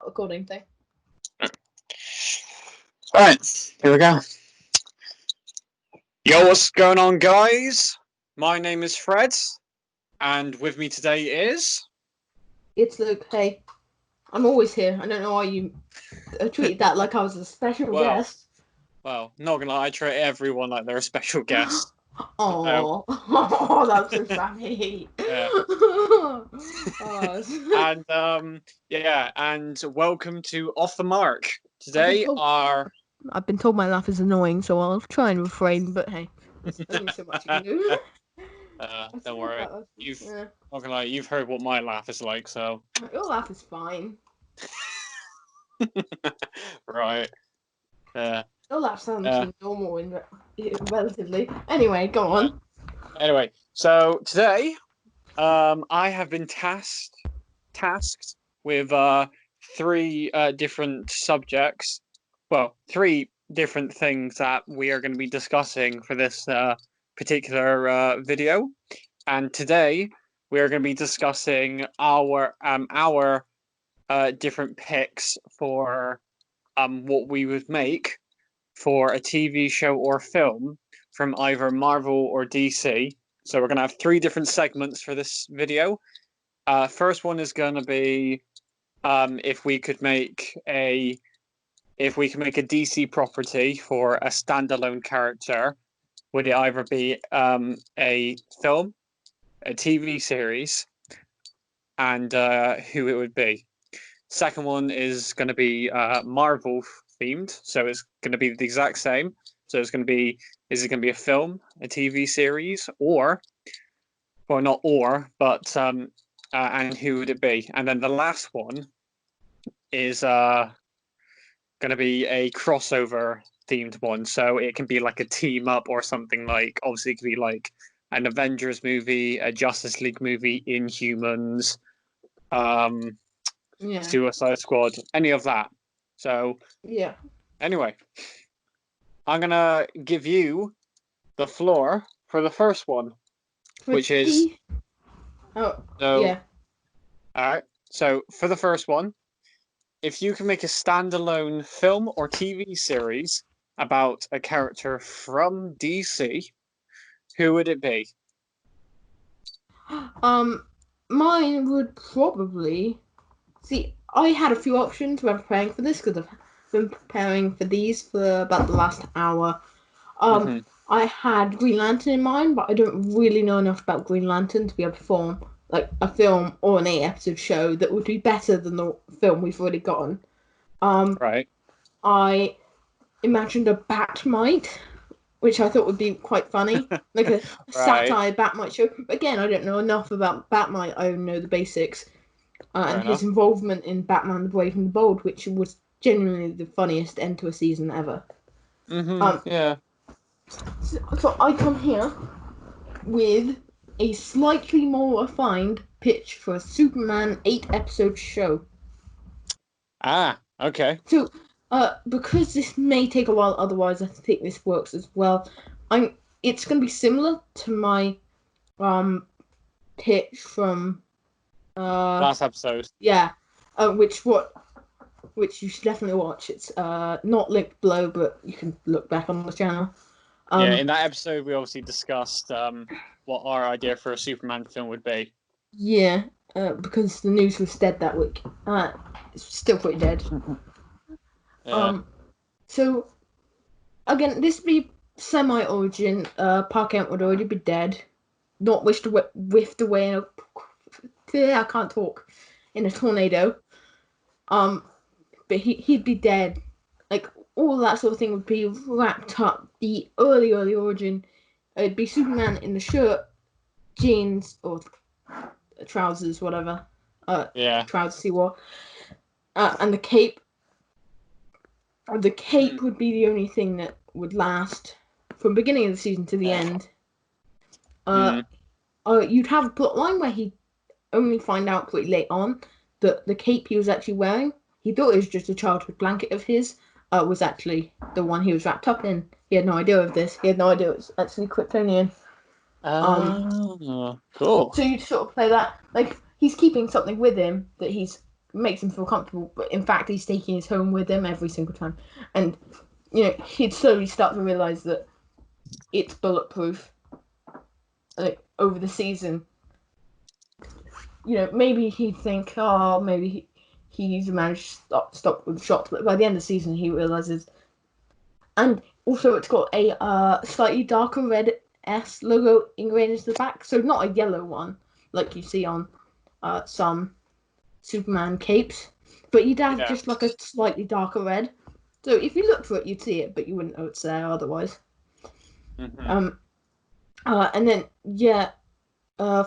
recording thing. Right, here we go. Yo, what's going on, guys? My name is Fred, and with me today is... ItsLuke. Hey, I'm always here. I don't know why you treated that like I was a special guest. Well, not gonna lie, I treat everyone like they're a special guest. Oh, oh, that's so funny. Yeah. And welcome to Off the Mark. Today I've been told my laugh is annoying, so I'll try and refrain. But hey, there's only so much you can do. Don't worry. Not gonna lie, you've heard what my laugh is like, so your laugh is fine. Right. Yeah. Your laugh sounds normal and relatively. Anyway, go on. Anyway, so today, I have been tasked with three different subjects. Well, three different things that we are going to be discussing for this particular video. And today we are going to be discussing our different picks for what we would make for a TV show or film from either Marvel or DC. So we're going to have three different segments for this video. First one is going to be if we could make a DC property for a standalone character, would it either be a film, a TV series, and who it would be. Second one is going to be Marvel themed, so it's going to be the exact same. So it's going to be, is it going to be a film, a TV series, or, well, not or, but and who would it be? And then the last one is going to be a crossover themed one. So it can be like a team up or something, like, obviously it could be like an Avengers movie, a Justice League movie, Inhumans, Suicide Squad, any of that. So yeah. Anyway, I'm gonna give you the floor for the first one, which is yeah. All right. So for the first one, if you can make a standalone film or TV series about a character from DC, who would it be? Mine would probably... See, I had a few options when preparing for this, because I've been preparing for these for about the last hour. I had Green Lantern in mind, but I don't really know enough about Green Lantern to be able to form like a film or an 8-episode show that would be better than the film we've already gotten. Right. I imagined a Batmite, which I thought would be quite funny, like a satire Batmite show. But again, I don't know enough about Batmite. I only know the basics. And his involvement in Batman the Brave and the Bold, which was genuinely the funniest end to a season ever. Yeah. So I come here with a slightly more refined pitch for a Superman 8-episode show. Ah, okay. So, because this may take a while, otherwise I think this works as well. It's going to be similar to my pitch from last episode. Yeah, which you should definitely watch. It's not linked below, but you can look back on the channel. In that episode we obviously discussed what our idea for a Superman film would be. Yeah, because the news was dead that week. It's still pretty dead. Yeah. So again, this would be semi-origin. Park Kent would already be dead, not whiffed away in I can't talk, in a tornado. But he'd be dead. Like, all that sort of thing would be wrapped up. The early origin, it'd be Superman in the shirt, jeans, or trousers, whatever. Trousers he wore. And the cape. The cape would be the only thing that would last from beginning of the season to the end. You'd have a plot line where he only find out pretty late on that the cape he was actually wearing, he thought it was just a childhood blanket of his, was actually the one he was wrapped up in. He had no idea of this. He had no idea it was actually Kryptonian. Cool. So you'd sort of play that, like, he's keeping something with him that he's makes him feel comfortable, but in fact he's taking his home with him every single time. And he'd slowly start to realize that it's bulletproof. Like over the season, maybe he'd think, oh, maybe he's managed to stop with shots, but by the end of the season he realizes. And also it's got a slightly darker red S logo ingrained into the back, so not a yellow one like you see on some Superman capes, but you'd have just like a slightly darker red. So if you look for it, you'd see it, but you wouldn't know it's there otherwise. Mm-hmm. And then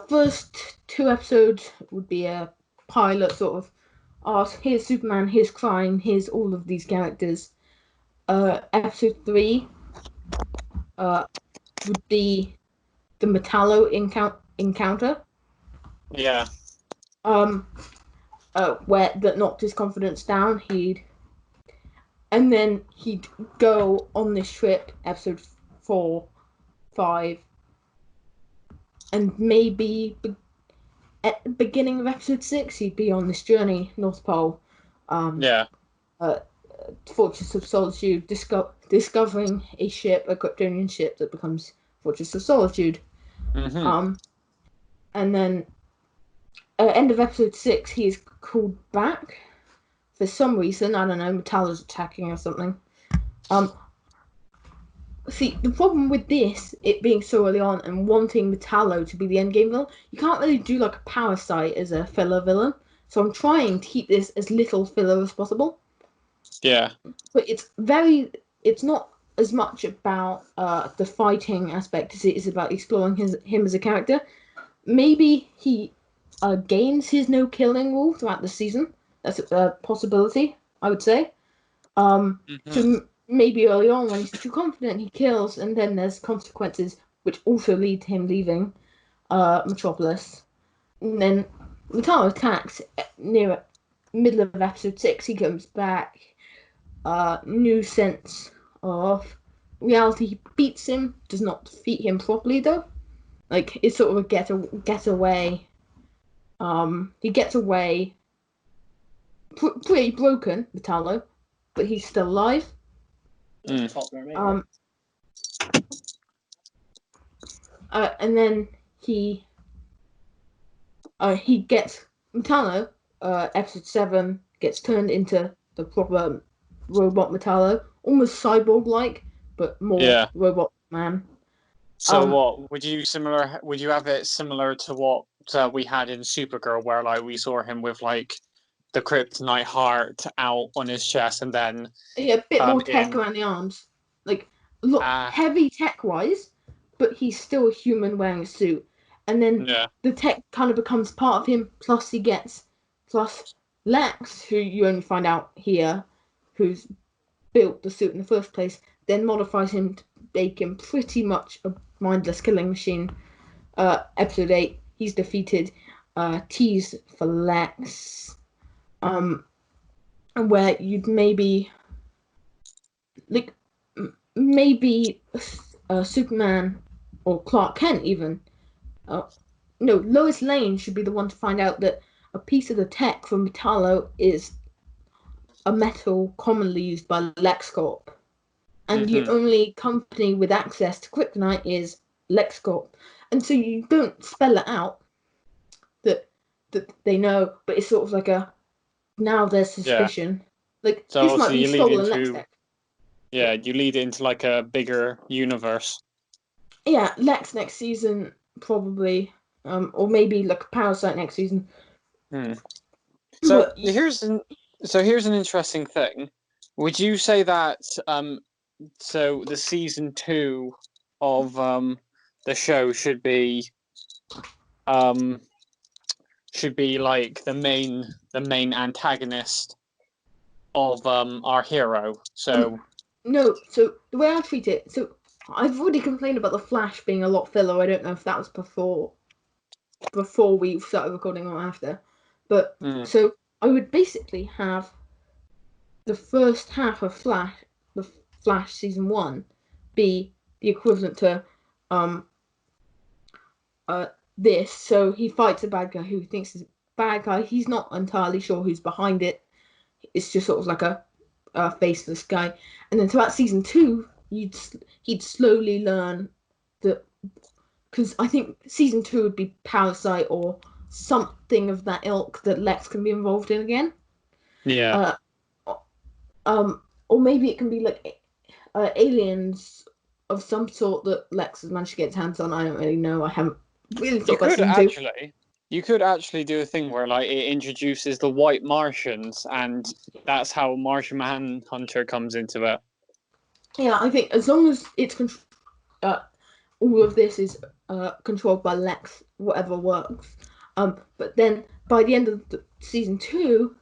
first 2 episodes would be a pilot sort of, here's Superman, here's crime, here's all of these characters. Episode 3 would be the Metallo encounter. Yeah. Where that knocked his confidence down. And then he'd go on this trip, episode 4, 5, and maybe at the beginning of episode 6, he'd be on this journey, North Pole. Fortress of Solitude, discovering a Kryptonian ship that becomes Fortress of Solitude. Mm-hmm. And then end of episode 6, he is called back for some reason. I don't know, Metallo's attacking or something. See, the problem with this, it being so early on and wanting Metallo to be the endgame villain, you can't really do like a Parasite as a filler villain. So I'm trying to keep this as little filler as possible. Yeah. But it's not as much about the fighting aspect as it is about exploring him as a character. Maybe he gains his no killing rule throughout the season. That's a possibility, I would say. So maybe early on, when he's too confident, he kills, and then there's consequences which also lead to him leaving Metropolis. And then Metallo attacks near middle of episode 6. He comes back. New sense of reality. He beats him, does not defeat him properly though. Like it's sort of a getaway. He gets away pretty broken, Metallo, but he's still alive. And then he gets Metallo. Episode 7 gets turned into the proper robot Metallo, almost cyborg-like, but more robot man. So what would you have it similar to what we had in Supergirl, where like we saw him with like the kryptonite heart out on his chest, and then a bit more tech around the arms, like look heavy tech-wise, but he's still a human wearing a suit, and then the tech kind of becomes part of him. Plus Lex, who you only find out here, who's built the suit in the first place, then modifies him to make him pretty much a mindless killing machine. Episode 8, he's defeated. Tease for Lex. Where you'd maybe Superman or Clark Kent even. No, Lois Lane should be the one to find out that a piece of the tech from Metallo is a metal commonly used by LexCorp. And the only company with access to kryptonite is LexCorp. And so you don't spell it out that they know, but it's sort of like now there's suspicion. Like, so this might be stolen Lex tech. Yeah, you lead into like a bigger universe. Yeah, Lex next season, probably. Or maybe like a Parasite next season. So here's an interesting thing. Would you say that so the season 2 of the show should be like the main antagonist of our hero? So no, so the way I treat it, so I've already complained about the Flash being a lot filler. I don't know if that was before we started recording or after, but so I would basically have the first half of the Flash season 1, be the equivalent to this. So he fights a bad guy who thinks is bad guy. He's not entirely sure who's behind it. It's just sort of like a faceless guy. And then throughout season 2, he'd slowly learn that, because I think season 2 would be Parasite or something of that ilk that Lex can be involved in again. Yeah. Or maybe it can be like aliens of some sort that Lex has managed to get his hands on. I don't really know. I haven't really thought about season 2. You could actually do a thing where like it introduces the white Martians, and that's how Martian Manhunter comes into it. Yeah, I think as long as it's all of this is controlled by Lex, whatever works. But then by the end of season 2,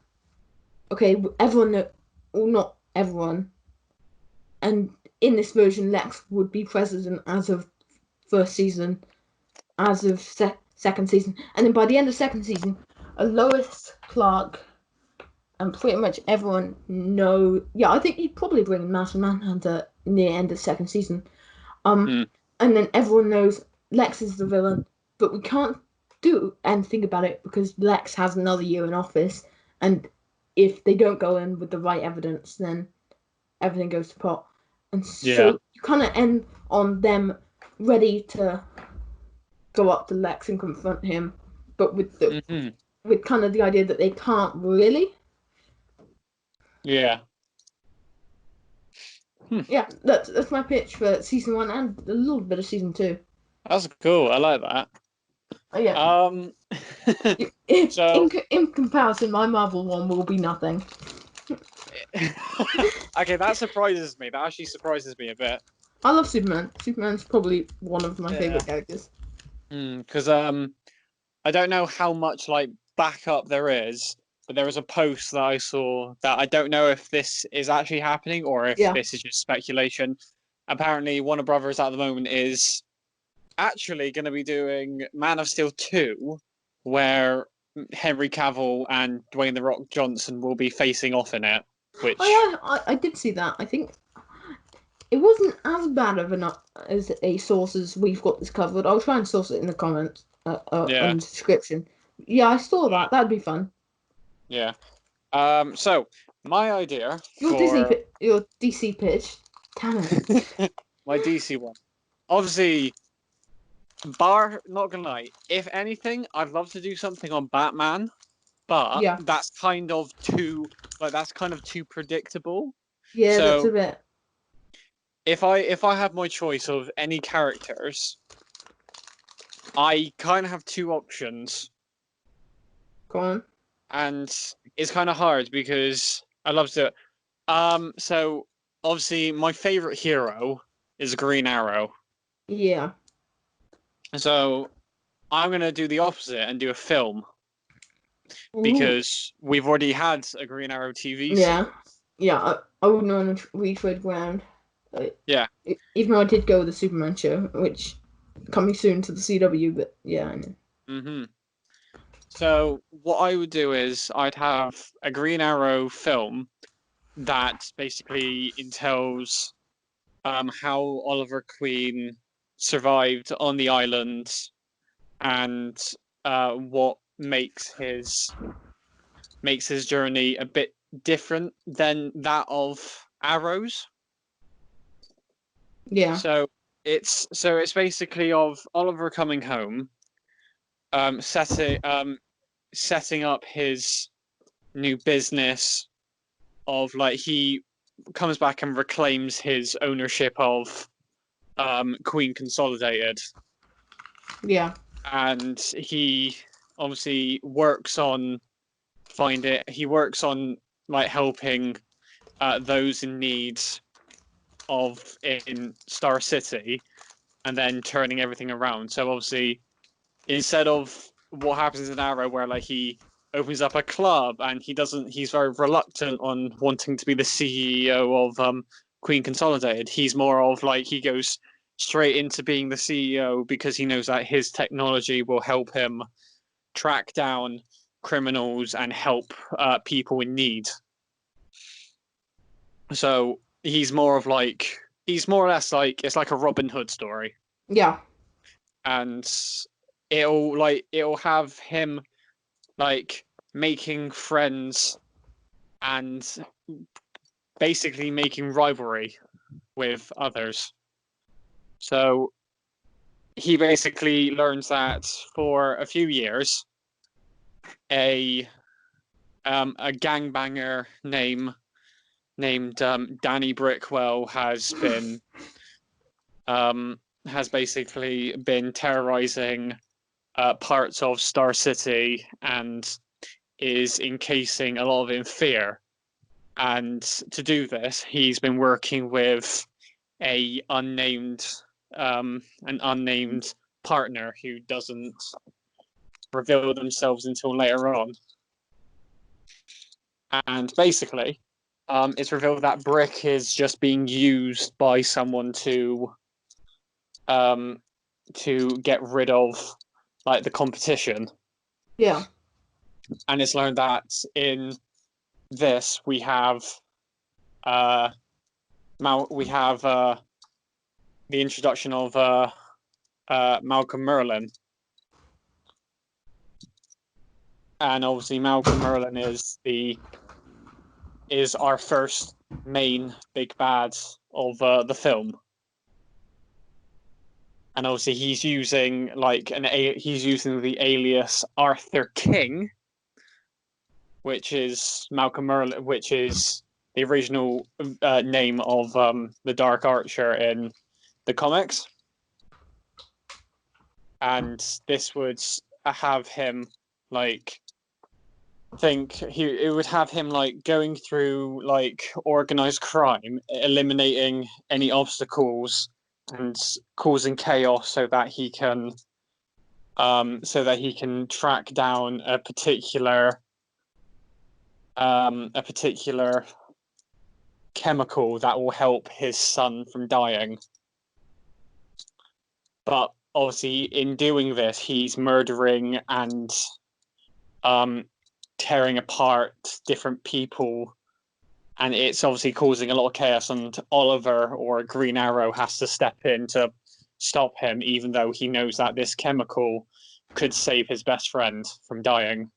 okay, everyone, well, not everyone, and in this version, Lex would be president as of first season, as of second season, and then by the end of second season, Lois, Clark, and pretty much everyone know. Yeah, I think you'd probably bring Martian Manhunter near end of second season. And then everyone knows Lex is the villain, but we can't do anything about it because Lex has another year in office, and if they don't go in with the right evidence, then everything goes to pot. And so you kind of end on them ready to go up to Lex and confront him, but with the with kind of the idea that they can't really. Yeah. Yeah, that's my pitch for season 1 and a little bit of season 2. That's cool. I like that. Oh, yeah. So in comparison, my Marvel one will be nothing. okay, that surprises me. That actually surprises me a bit. I love Superman. Superman's probably one of my favorite characters. Because I don't know how much like backup there is, but there was a post that I saw that I don't know if this is actually happening or if this is just speculation. Apparently, Warner Brothers at the moment is actually going to be doing Man of Steel 2, where Henry Cavill and Dwayne The Rock Johnson will be facing off in it. Which I did see that. I think it wasn't as bad of as a source as we've got this covered. I'll try and source it in the comments on the description. Yeah, I saw that. That'd be fun. Yeah. So my idea your DC pitch. Damn it. My DC one. Obviously, not gonna lie. If anything, I'd love to do something on Batman, but that's kind of too predictable. Yeah, that's a bit. If I have my choice of any characters, I kind of have two options. Go on. And it's kind of hard because I love to. So obviously my favorite hero is Green Arrow. Yeah. So I'm gonna do the opposite and do a film because we've already had a Green Arrow TV series. Yeah. I wouldn't want to retread ground. Yeah. Even though I did go with the Superman show, which coming soon to the CW, but yeah, I know. So what I would do is I'd have a Green Arrow film that basically entails how Oliver Queen survived on the island and what makes his journey a bit different than that of Arrow's. Yeah. So it's basically of Oliver coming home, setting up his new business of like he comes back and reclaims his ownership of Queen Consolidated. Yeah. And he obviously works on like helping those in need in Star City and then turning everything around. So obviously instead of what happens in Arrow where like he opens up a club and he's very reluctant on wanting to be the CEO of Queen Consolidated. He's more of like he goes straight into being the CEO because he knows that his technology will help him track down criminals and help people in need. So he's more or less like it's like a Robin Hood story. Yeah. And it'll have him like making friends and basically making rivalry with others. So he basically learns that for a few years, a gangbanger named Danny Brickwell has basically been terrorizing parts of Star City and is encasing a lot of it in fear. And to do this, he's been working with an unnamed partner who doesn't reveal themselves until later on. And basically, it's revealed that Brick is just being used by someone to get rid of like the competition. Yeah. And it's learned that in this we have the introduction of Malcolm Merlin. And obviously Malcolm Merlin is our first main big bad of the film. And obviously he's using the alias Arthur King, which is Malcolm Merlin, which is the original name of the Dark Archer in the comics. And this would have him it would have him going through organized crime, eliminating any obstacles and causing chaos so that he can track down a particular chemical that will help his son from dying. But obviously in doing this, he's murdering and tearing apart different people, and it's obviously causing a lot of chaos, and Oliver or Green Arrow has to step in to stop him, even though he knows that this chemical could save his best friend from dying.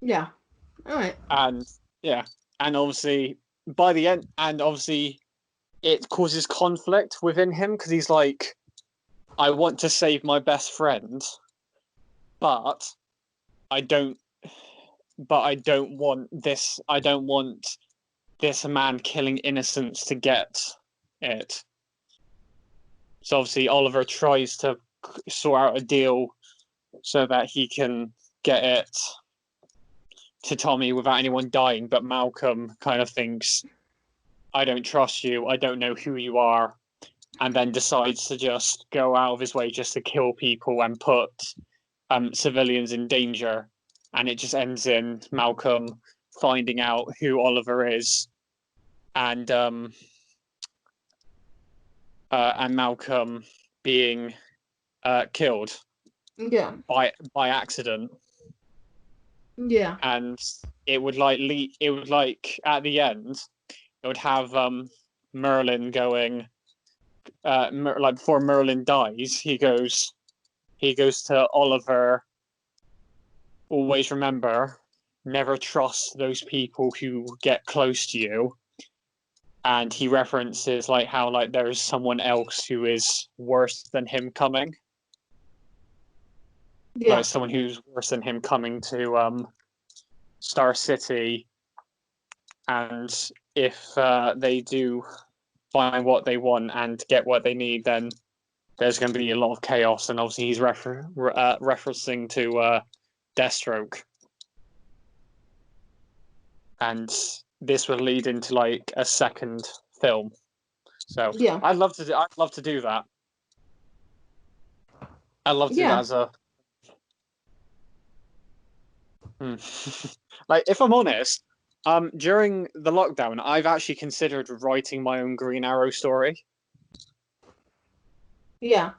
Yeah. All right. And obviously by the end, and obviously it causes conflict within him because he's like, I want to save my best friend, but I don't want this man killing innocents to get it. So obviously Oliver tries to sort out a deal so that he can get it to Tommy without anyone dying, but Malcolm kind of thinks, I don't trust you, I don't know who you are, and then decides to just go out of his way just to kill people and put civilians in danger. And it just ends in Malcolm finding out who Oliver is, and Malcolm being killed by accident. Yeah. And it would at the end, it would have Merlin going before Merlin dies, he goes to Oliver, always remember, never trust those people who get close to you. And he references how there's someone else who is worse than him coming. Yeah. Someone who's worse than him coming to Star City, and if they do find what they want and get what they need, then there's going to be a lot of chaos. And obviously he's referencing to Deathstroke, and this would lead into a second film. So Yeah. I'd love to do that. I'd love to do that as a if I'm honest, during the lockdown, I've actually considered writing my own Green Arrow story. Yeah.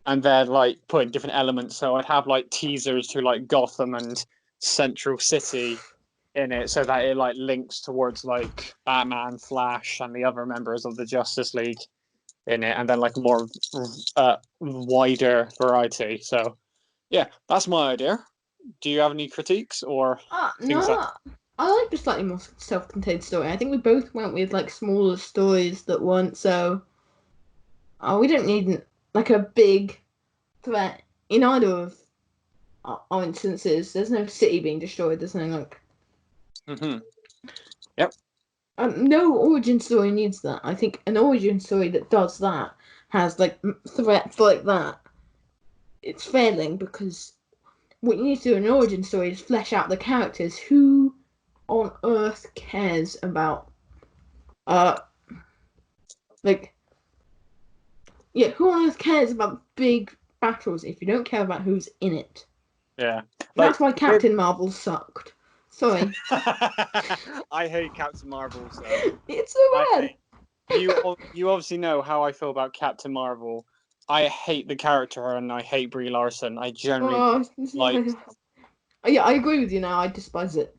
And then putting different elements. So I'd have teasers to Gotham and Central City in it, so that it links towards Batman, Flash, and the other members of the Justice League in it, and then more wider variety. So yeah, that's my idea. Do you have any critiques or things that? No, I like the slightly more self-contained story. I think we both went with like smaller stories that weren't so. Oh, we don't need like a big threat in either of our instances. There's no city being destroyed. There's no like. Hmm. Yep. No origin story needs that. I think an origin story that does that has like threats like that. It's failing because what you need to do in an origin story is flesh out the characters. Who on earth cares about uh like yeah, who on earth cares about big battles if you don't care about who's in it? Yeah. Like That's why with Captain Marvel sucked. Sorry. I hate Captain Marvel, so It's so I bad. hate you obviously know how I feel about Captain Marvel. I hate the character and I hate Brie Larson. I generally Oh, like yeah, I agree with you now. I despise it.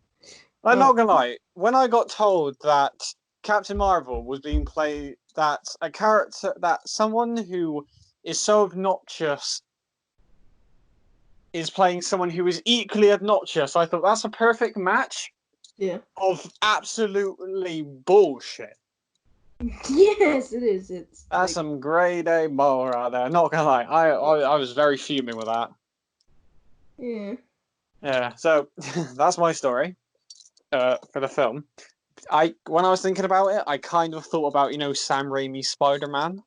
I'm Uh, not gonna lie. When I got told that Captain Marvel was being played, that a character, that someone who is so obnoxious is playing someone who is equally obnoxious, I thought that's a perfect match yeah. of absolutely bullshit. Yes, it is. It's That's like some grade A bull right there. Not gonna lie, I was very fuming with that. yeah. Yeah, so that's my story for the film. When I was thinking about it, I kind of thought about Sam Raimi's Spider-Man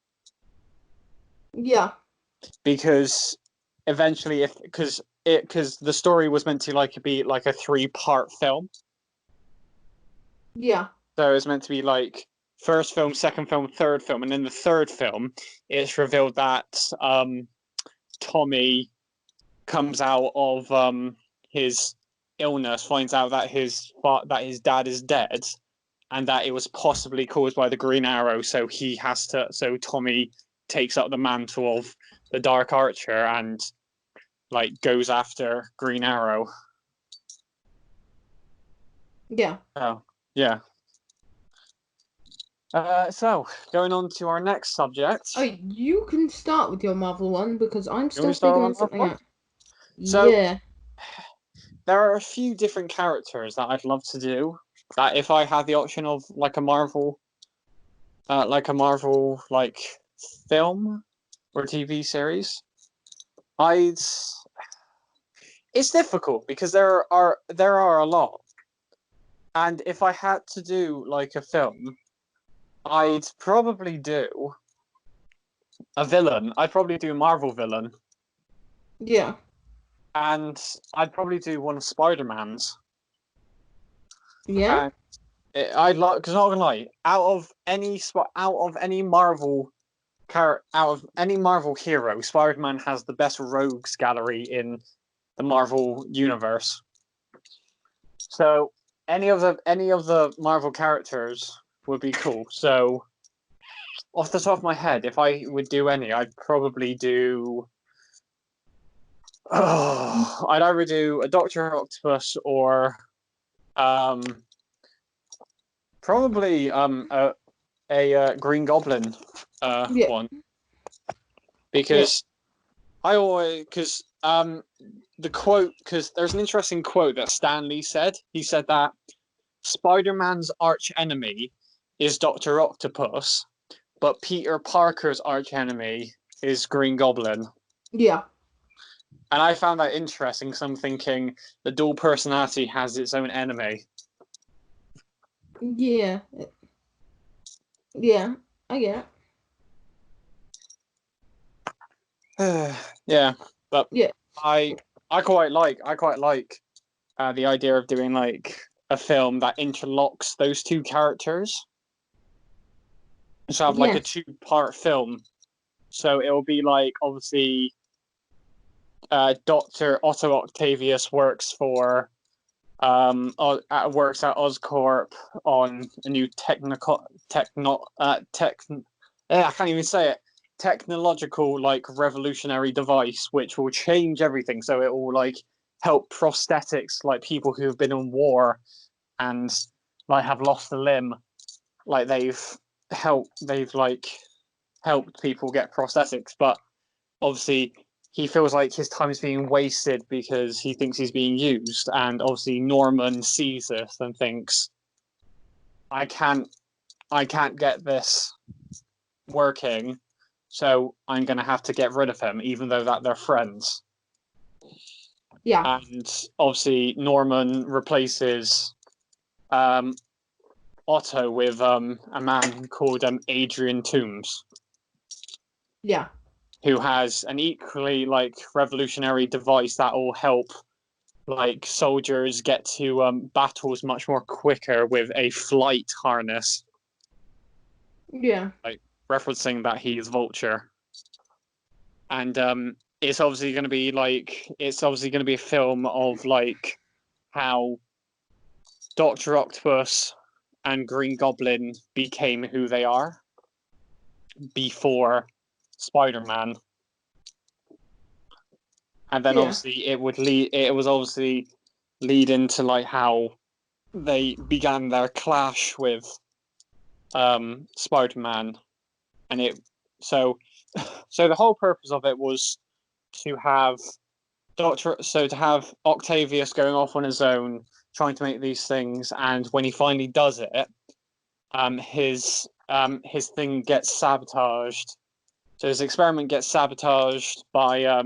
Yeah. because eventually, if because the story was meant to be like a three-part film, Yeah. so it's meant to be like first film, second film, third film, and in the third film, it's revealed that Tommy comes out of his illness, finds out that his dad is dead, and that it was possibly caused by the Green Arrow. So Tommy takes up the mantle of the Dark Archer and like goes after Green Arrow. Yeah. Oh, yeah. So going on to our next subject. Oh, you can start with your Marvel one because I'm You want still to start figuring on that something one? out. So Yeah. there are a few different characters that I'd love to do. That if I had the option of like a Marvel like film or TV series, I'd. It's difficult because there are a lot, and if I had to do like a film, I'd probably do a villain. I'd probably do a Marvel villain, Yeah. and I'd probably do one of Spider-Man's. Yeah. And I'd like because not gonna lie, out of any Marvel hero, Spider-Man has the best rogues gallery in the Marvel universe. So any of the Marvel characters would be cool. So off the top of my head, if I would do any, I'd probably do. Oh, I'd either do a Doctor Octopus or um, probably a Green Goblin Yeah. one Yeah. because I always the quote because there's an interesting quote that Stan Lee said. He said that Spider-Man's arch enemy is Doctor Octopus, but Peter Parker's arch enemy is Green Goblin. Yeah. And I found that interesting because I'm thinking the dual personality has its own enemy. Yeah. Yeah. I get Yeah, but it. I I quite like the idea of doing like a film that interlocks those two characters. So have like a Yes. two-part film. So it'll be like obviously Dr. Otto Octavius works at Oscorp on a new I can't even say it, technological like revolutionary device which will change everything. So it will like help prosthetics like people who've been in war and like have lost a limb, like they've like helped people get prosthetics, but obviously he feels like his time is being wasted because he thinks he's being used, and obviously Norman sees this and thinks, I can't get this working, so I'm gonna have to get rid of him, even though that they're friends. Yeah. And obviously Norman replaces Otto with a man called Adrian Toombs. Yeah. Who has an equally like revolutionary device that will help like soldiers get to battles much more quicker with a flight harness. Yeah. Like referencing that he's Vulture. And it's obviously going to be a film of like how Dr. Octopus and Green Goblin became who they are before Spider-Man. And then obviously it was obviously lead into like how they began their clash with Spider-Man. And so the whole purpose of it was to have to have Octavius going off on his own, trying to make these things, and when he finally does it, his thing gets sabotaged. So his experiment gets sabotaged by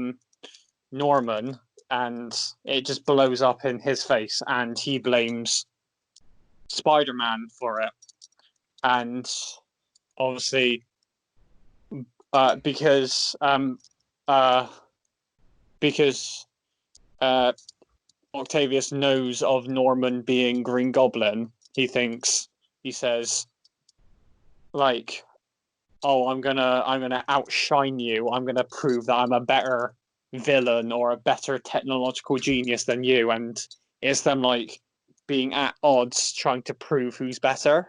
Norman, and it just blows up in his face, and he blames Spider-Man for it. And obviously, because Octavius knows of Norman being Green Goblin, he says, like, oh, I'm gonna outshine you. I'm gonna prove that I'm a better villain or a better technological genius than you. And it's them like being at odds, trying to prove who's better.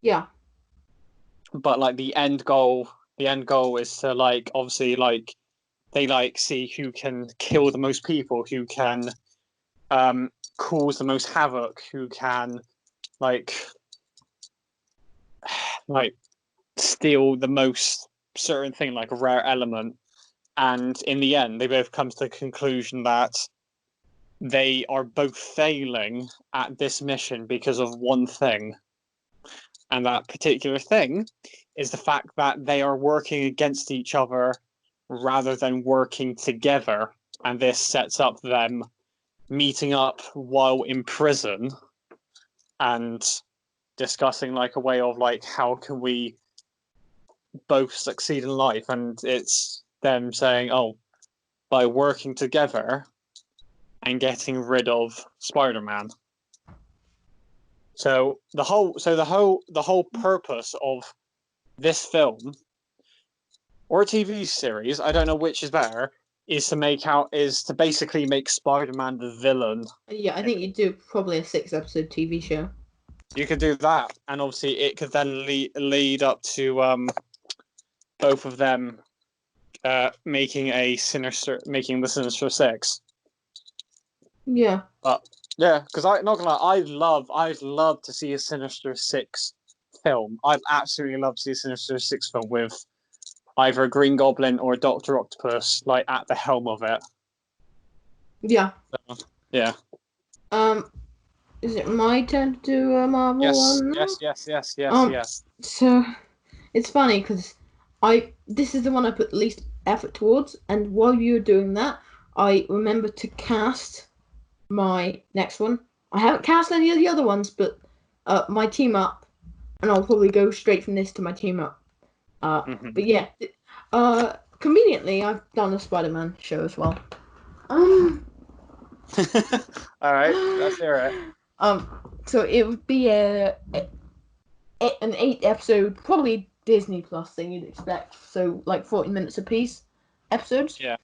Yeah. But like the end goal is to like obviously like they like see who can kill the most people, who can cause the most havoc, who can like steal the most certain thing, like a rare element. And in the end, they both come to the conclusion that they are both failing at this mission because of one thing. And that particular thing is the fact that they are working against each other rather than working together. And this sets up them meeting up while in prison and discussing like a way of like how can we both succeed in life. And it's them saying, oh, by working together and getting rid of Spider-Man. So the whole purpose of this film or TV series, I don't know which is better, is to basically make Spider-Man the villain. Yeah, I think you do probably a 6-episode TV show. You could do that, and obviously it could then lead up to both of them making the Sinister Six. Yeah. Yeah, because I'm not gonna lie, I'd love to see a Sinister Six film. I'd absolutely love to see a Sinister Six film with either a Green Goblin or a Dr. Octopus like at the helm of it. Yeah. So, yeah. Is it my turn to do a Marvel one? Yes. So it's funny because this is the one I put the least effort towards, and while you were doing that, I remembered to cast my next one. I haven't cast any of the other ones, but my team up, and I'll probably go straight from this to my team up. But yeah, conveniently, I've done a Spider-Man show as well. All right, let's hear it. So it would be an 8-episode, probably Disney Plus thing you'd expect. So like 40 minutes a piece episodes. Yeah.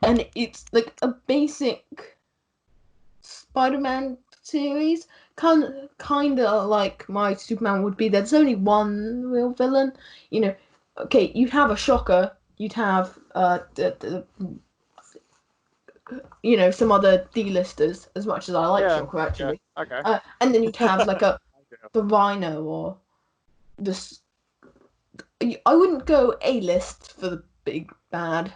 And it's like a basic Spider-Man series, kind of like my Superman would be. There's only one real villain, Okay, you'd have a Shocker, you'd have some other D-listers. As much as I like Shocker, actually. Yeah. Okay. And then you'd have like the Rhino or this. I wouldn't go A-list for the big bad.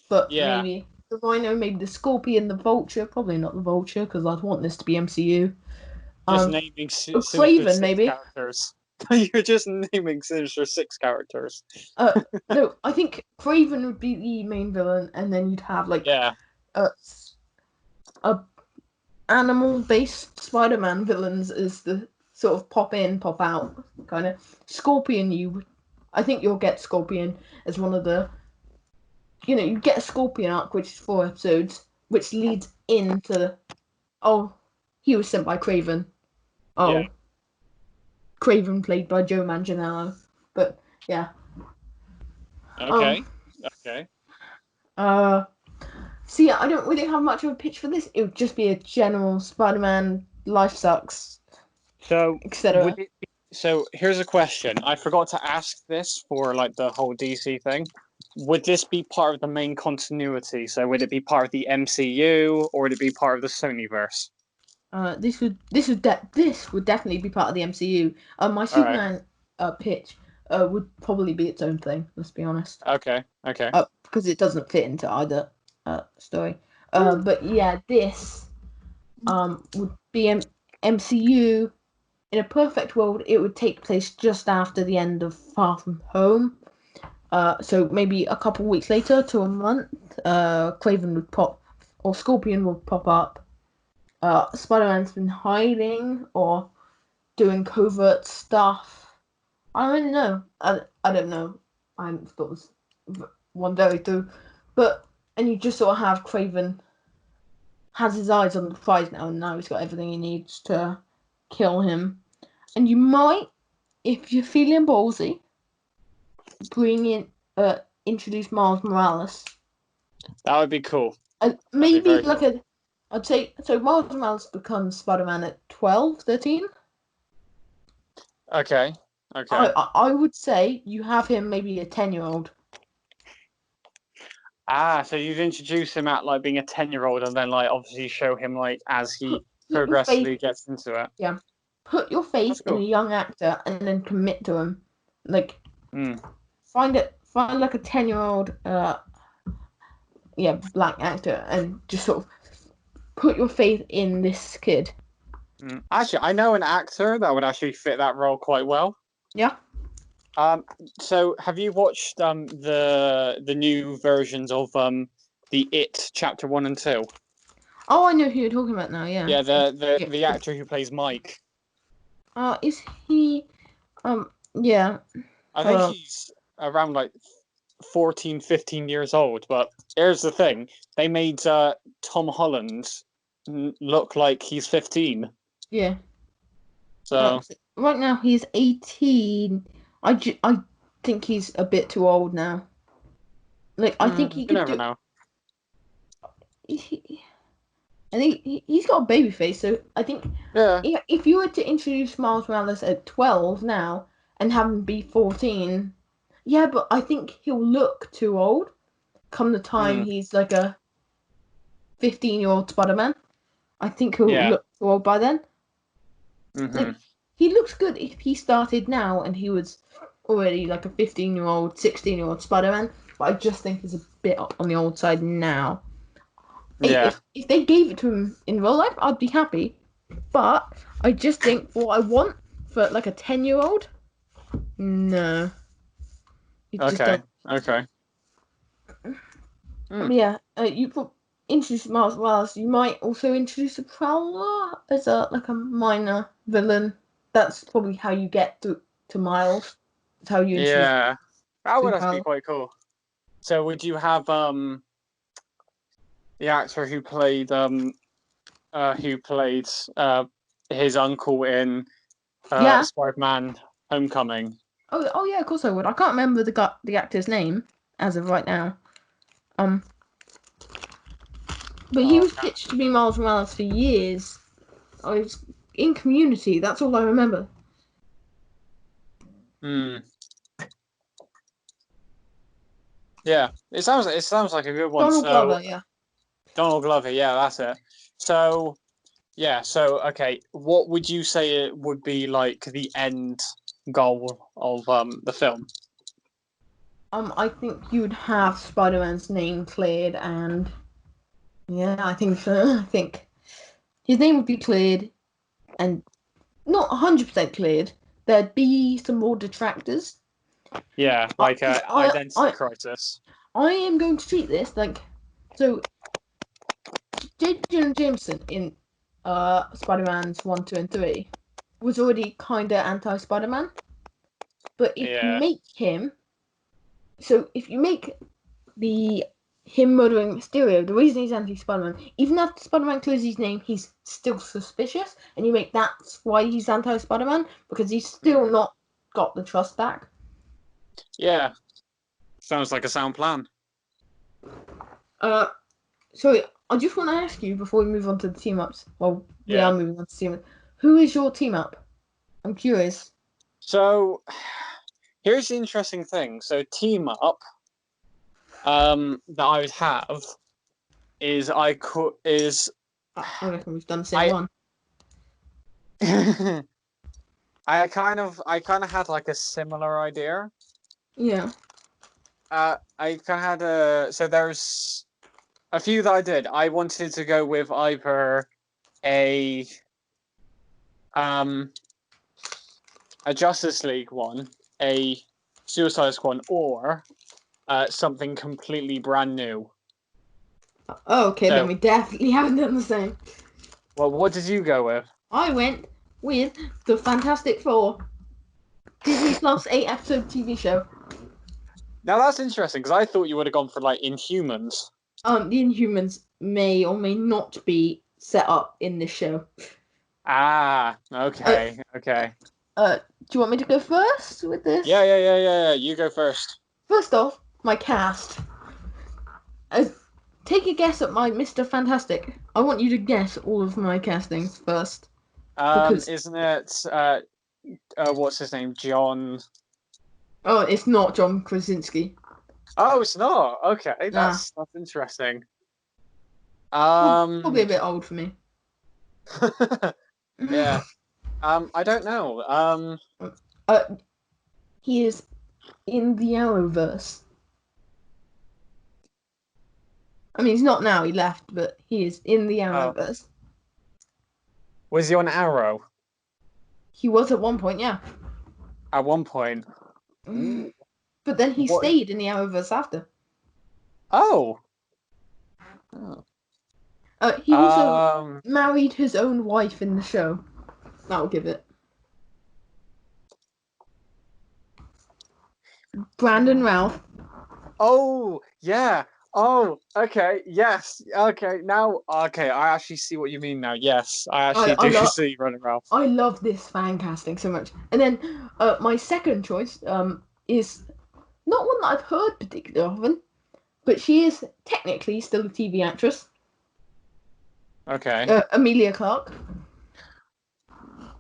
But Yeah, maybe the Rhino, maybe the Scorpion, the Vulture. Probably not the Vulture because I'd want this to be MCU. just naming Sinister Craven, Six maybe. characters. You're just naming Sinister Six characters. No, I think Craven would be the main villain, and then you'd have like Yeah. a a animal-based Spider-Man villains as the sort of pop in, pop out kind of. Scorpion, I think you'll get Scorpion as one of the, you get a Scorpion arc, which is 4 episodes, which leads into, oh, he was sent by Craven. Yeah. Oh, Craven played by Joe Manganiello. But yeah. Okay. Okay. Uh, See, I don't really have much of a pitch for this. It would just be a general Spider-Man life sucks, So would etc. it be, so here's a question. I forgot to ask this for like the whole DC thing. Would this be part of the main continuity? So would it be part of the MCU or would it be part of the Sonyverse? This would definitely be part of the MCU. My All right. Superman pitch would probably be its own thing. Let's be honest. Okay. Okay. Because it doesn't fit into either story. But yeah, this would be MCU. In a perfect world, it would take place just after the end of Far From Home. So maybe a couple weeks later to a month, Craven would pop, or Scorpion would pop up. Spider-Man's been hiding or doing covert stuff. I don't really know. I don't know. I haven't thought this one very through. And you just sort of have Craven has his eyes on the prize now, and now he's got everything he needs to kill him. And you might, if you're feeling ballsy, bring in, introduce Miles Morales. That would be cool. That'd be Maybe very like cool. I'd say, so Miles Morales becomes Spider-Man at 12, 13. Okay. Okay. I would say you have him maybe a 10-year-old. So you'd introduce him at like being a 10-year-old and then like obviously show him like as he Put your faith, progressively gets into it. yeah. Put your That's faith in a cool. young actor and then commit to him. Like, Mm. find like a 10-year-old, black actor and just sort of put your faith in this kid. Actually, I know an actor that would actually fit that role quite well. Yeah. So have you watched the new versions of the It Chapter 1 and 2? Oh, I know who you're talking about now. Yeah. Yeah, the Yeah. the actor who plays Mike. Is he? Yeah. I think Uh, he's around like 14, 15 years old. But here's the thing: they made Tom Holland look like he's 15. yeah. So Right now he's 18. I think he's a bit too old now. Like, I think he you could never do. know. I think he's got a baby face, so I think Yeah. if you were to introduce Miles Morales at 12 now and have him be 14, yeah, but I think he'll look too old come the time Mm, he's like a 15-year-old Spider-Man. I think he'll yeah. look too old by then. Hmm. Like, he looks good if he started now and he was already like a 15-year-old, 16-year-old Spider-Man, but I just think he's a bit on the old side now. Yeah. If they gave it to him in real life, I'd be happy. But I just think what I want for like a 10-year-old, no, it just Okay. doesn't. Okay. Yeah, you put introduce Miles Morales. You might also introduce a Prowler as a like a minor villain. That's probably how you get to Miles. That's how you introduce Yeah. That would to actually be Miles. quite cool. So would you have the actor who played his uncle in Yeah. Spider-Man Homecoming? Oh yeah, of course I would. I can't remember the actor's name as of right now. Um, but he Oh, was pitched to be Miles Morales for years. I was in Community. That's all I remember. hmm. Yeah, it sounds like a good one. Donald So Glover. Yeah. Donald Glover, yeah, that's it. So yeah, so okay, what would you say it would be like the end goal of the film? I think you'd have Spider-Man's name cleared, and yeah, I think so. I think his name would be cleared, and not 100% cleared. There'd be some more detractors. Yeah, like 'Cause identity crisis. I am going to treat this like so. J. Jonah Jameson in Spider-Man's 1, 2, and 3 was already kinda anti-Spider-Man, but if you Yeah. make him if you make the him murdering Mysterio, the reason he's anti-Spider-Man, even after Spider-Man clears his name, he's still suspicious, and you make that's why he's anti-Spider-Man, because he's still not got the trust back. Yeah. Sounds like a sound plan. So I just want to ask you before we move on to the team ups. Well, we Yeah. are moving on to team ups. Who is your team up? I'm curious. So here's the interesting thing. So team up that I would have is I reckon we've done the same I one. I kind of had like a similar idea. Yeah. I kind of had so there's a few that I did. I wanted to go with either a Justice League one, a Suicide Squad, or something completely brand new. Oh, okay, So, then we definitely haven't done the same. well, what did you go with? I went with the Fantastic Four, Disney Plus 8-episode TV show. Now that's interesting because I thought you would have gone for like Inhumans. The Inhumans may or may not be set up in this show. Ah, okay, okay. Do you want me to go first with this? Yeah. You go first. First off, my cast. Take a guess at my Mr. Fantastic. I want you to guess all of my castings first. Because Isn't it what's his name? John. oh, it's not John Krasinski. Oh, it's not. Okay, that's interesting. Probably a bit old for me. Yeah. I don't know. He is in the Arrowverse. I mean, he's not now. He left, but he is in the Arrowverse. Was he on Arrow? He was at one point, yeah. At one point. But then he stayed in the Arrowverse after. Oh. He also married his own wife in the show. That'll give it. Brandon Routh. Oh, yeah. Oh, okay. Yes. Okay. Now, okay. I actually see what you mean now. Yes. I actually do see Running Ralph. I love this fan casting so much. And then my second choice is not one that I've heard particularly often, but she is technically still a TV actress. Okay. Emilia Clarke.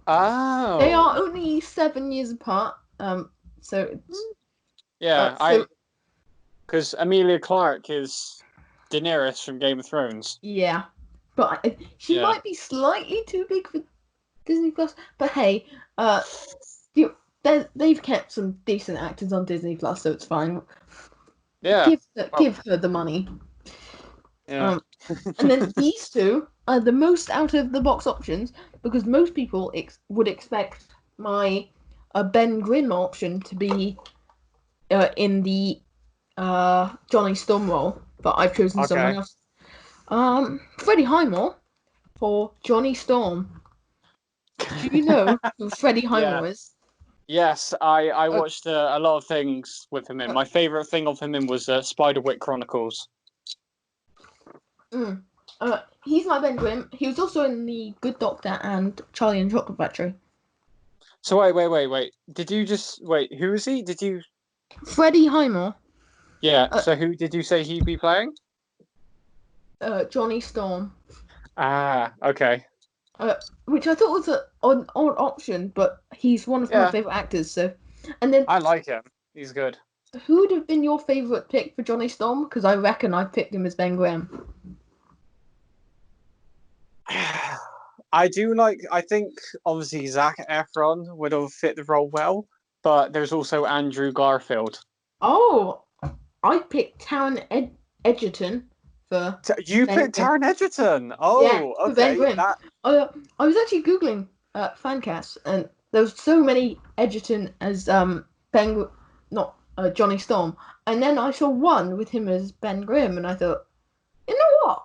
Oh. They are only 7 years apart. So it's yeah. Because Emilia Clarke is Daenerys from Game of Thrones. Yeah, but she might be slightly too big for Disney Plus. But hey, they've kept some decent actors on Disney Plus, so it's fine. Yeah. Give her the money. Yeah. And then these two are the most out of the box options because most people would expect my Ben Grimm option to be in the Johnny Storm role, but I've chosen someone else. Freddie Highmore for Johnny Storm. Do you know who Freddie Highmore is? Yes, I watched a lot of things with him in. My favourite thing of him in was Spiderwick Chronicles. He's my Ben Grimm. He was also in The Good Doctor and Charlie and the Chocolate Factory. So wait. Did you just wait? Who is he? Did you? Freddie Highmore. Yeah. So who did you say he'd be playing? Johnny Storm. Ah, okay. Which I thought was an odd option, but he's one of my favourite actors. So, and then I like him. He's good. Who would have been your favourite pick for Johnny Storm? Because I reckon I picked him as Ben Grimm. I think obviously Zac Efron would have fit the role well, but there's also Andrew Garfield. Oh, I picked Edgerton for You Ben picked Grimm. Taron Egerton. Yeah, Oh, for Ben okay. Grimm. I was actually googling fancasts, and there was so many Edgerton as not Johnny Storm, and then I saw one with him as Ben Grimm, and I thought, you know what,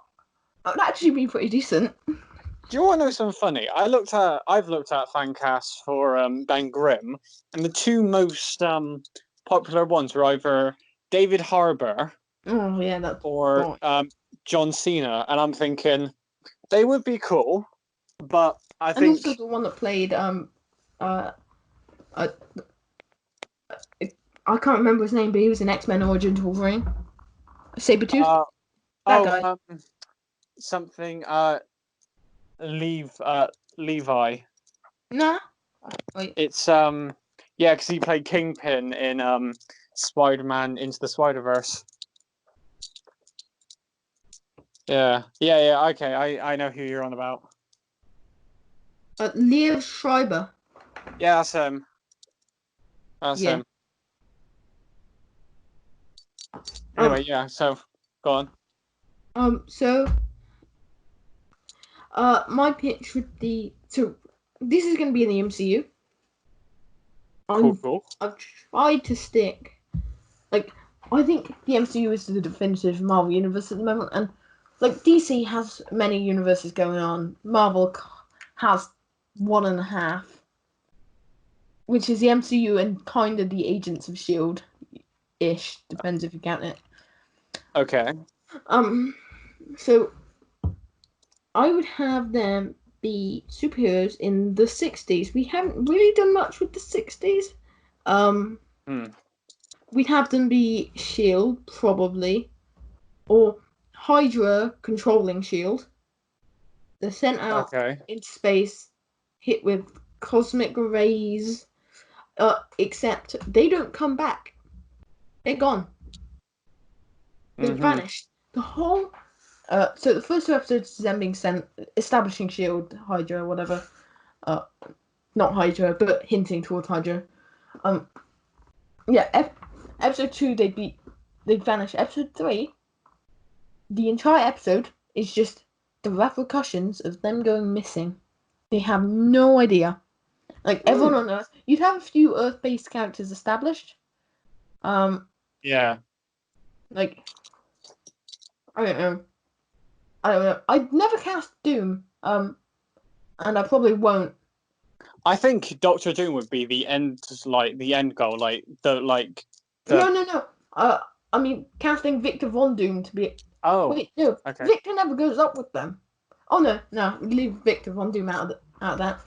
that would actually be pretty decent. Do you want to know something funny? I've looked at fan casts for Ben Grimm, and the two most popular ones were either David Harbour Oh yeah, that's or right. John Cena, and I'm thinking they would be cool, but I And also think the one that played uh, uh I can't remember his name, but he was in X-Men Origins Wolverine. Sabretooth, uh that oh guy. something Levi. Nah, wait. It's yeah, because he played Kingpin in Spider-Man Into the Spider-Verse. Yeah. Okay, I know who you're on about. Leo Schreiber. Yeah, that's him. That's Yeah. him. Um. Anyway, yeah. So go on. So. My pitch would be so. This is going to be in the MCU. Cool. I've tried to stick. Like, I think the MCU is the definitive Marvel universe at the moment, and like DC has many universes going on. Marvel has one and a half, which is the MCU and kind of the Agents of Shield ish, depends if you count it. Okay. Um, so I would have them be superheroes in the 60s. We haven't really done much with the 60s. Um, Hmm. we'd have them be Shield probably, or Hydra controlling Shield. They're sent out Okay. into space, hit with cosmic rays. Except they don't come back. They're gone. They've Mm-hmm. vanished. The whole. So the first two episodes is them being sent, establishing Shield, Hydra, whatever. Uh, not Hydra, but hinting towards Hydra. Um, yeah. Episode 2, they'd vanish. Episode 3, the entire episode is just the repercussions of them going missing. They have no idea. Like everyone on Earth, you'd have a few Earth-based characters established. Yeah. Like I don't know. I'd never cast Doom. And I probably won't. I think Doctor Doom would be the end goal, the. No. I mean, casting Victor Von Doom to be. Oh. Wait, no. Okay. Victor never goes up with them. Oh no. Leave Victor Von Doom out of that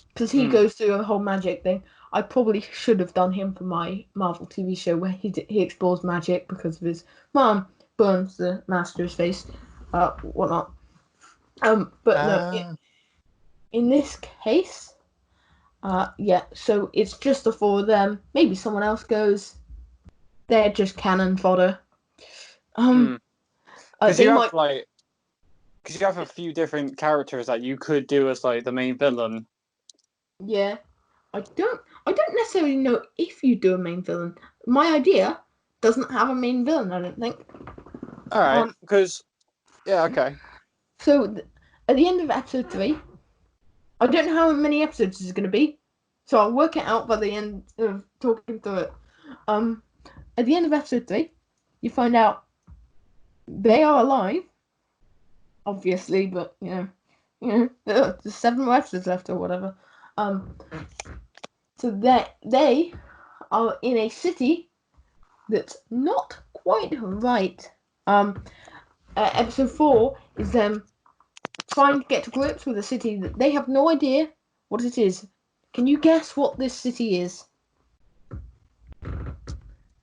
because he Hmm. goes through a whole magic thing. I probably should have done him for my Marvel TV show where he explores magic because of his mom burns the master's face, whatnot. But no, in this case, yeah. So it's just the four of them. Maybe someone else goes. They're just cannon fodder. Because They might. you have a few different characters that you could do as like the main villain. Yeah, I don't necessarily know if you do a main villain. My idea doesn't have a main villain. I don't think. All right. Because yeah. Okay. So at the end of episode 3, I don't know how many episodes this is going to be, so I'll work it out by the end of talking through it. At the end of episode 3, you find out they are alive, obviously, but there's 7 more episodes left or whatever. So they are in a city that's not quite right. Episode 4 is them trying to get to grips with a city that they have no idea what it is. Can you guess what this city is?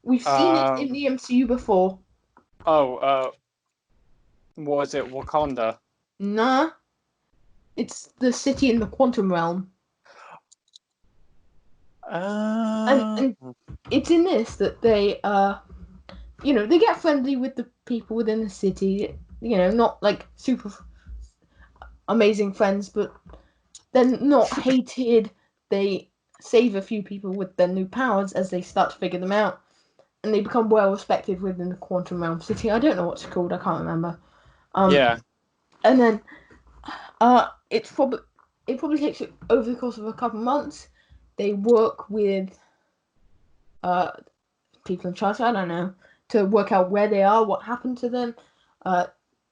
We've seen it in the MCU before. Oh. What was it? Wakanda. Nah, it's the city in the quantum realm. And it's in this that they they get friendly with the people within the city. Not like super amazing friends, but they're not hated. They save a few people with their new powers as they start to figure them out. and they become well respected within the quantum realm city. I don't know what it's called. I can't remember. Yeah. And then it probably takes over the course of a couple months. They work with people in charge, I don't know, to work out where they are, what happened to them.